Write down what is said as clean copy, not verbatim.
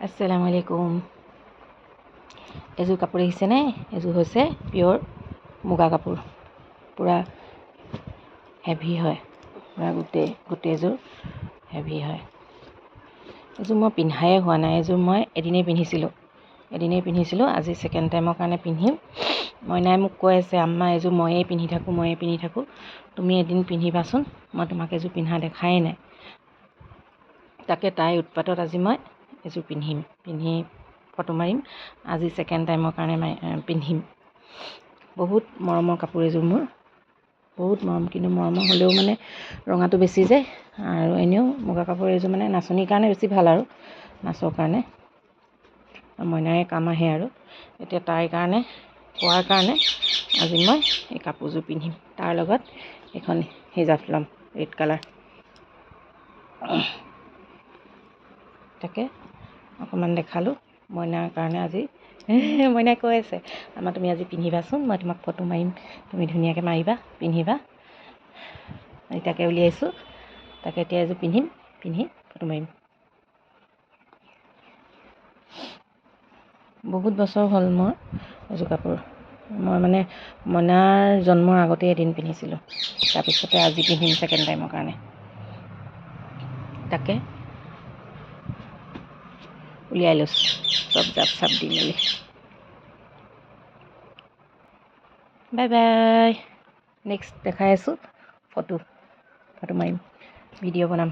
আসসালামু আলাইকুম। এযোৰ কাপোৰ দেখিছেনে? এযোৰ হৈছে পিয়ৰ মুগা কাপোৰ, পূৰা হেভি হয়, পূৰা গোটেইযোৰ হেভি হয়। এযোৰ মই পিন্ধাই হোৱা নাই, এযোৰ মই এদিনেই পিন্ধিছিলোঁ। আজি ছেকেণ্ড টাইমৰ কাৰণে পিন্ধিম। মইনাই মোক কৈ আছে, আম্মা এযোৰ ময়ে পিন্ধি থাকোঁ, তুমি এদিন পিন্ধিবাচোন, মই তোমাক এযোৰ পিন্ধা দেখাই নাই। তাকে তাইৰ উৎপাতত আজি মই এযোৰ পিন্ধি ফটো মাৰিম। আজি ছেকেণ্ড টাইমৰ কাৰণে পিন্ধিম। বহুত মৰমৰ কাপোৰ এযোৰ মোৰ, বহুত মৰম, কিন্তু মৰমৰ হ'লেও মানে ৰঙাটো বেছি যে, আৰু এনেও মুগা কাপোৰ এযোৰ মানে নাচনীৰ কাৰণে বেছি ভাল, আৰু নাচৰ কাৰণে মইনাৰে কাম আহে। আৰু এতিয়া তাইৰ কাৰণে কোৱাৰ কাৰণে আজি মই এই কাপোৰযোৰ পিন্ধিম। তাৰ লগত এখন হিজাব ল'ম, ৰেড কালাৰ। তাকে অকণমান দেখালোঁ মইনাৰ কাৰণে। আজি মইনাই কৈ আছে, আমাৰ তুমি আজি পিন্ধিবাচোন, মই তোমাক ফটো মাৰিম, তুমি ধুনীয়াকৈ মাৰিবা, পিন্ধিবা। তাকে উলিয়াইছোঁ, তাকে এতিয়া এযোৰ পিন্ধি ফটো মাৰিম। বহুত বছৰ হ'ল মোৰ এযোৰ কাপোৰ। মই মানে মইনাৰ জন্মৰ আগতে এদিন পিন্ধিছিলোঁ, তাৰপিছতে আজি পিন্ধিম ছেকেণ্ড টাইমৰ কাৰণে। তাকে উলিয়াই লৈছোঁ চব জাপ দি মেলি। Bye bye. নেক্সট দেখাই আছোঁ, ফটো মাৰিম, ভিডিঅ' বনাম।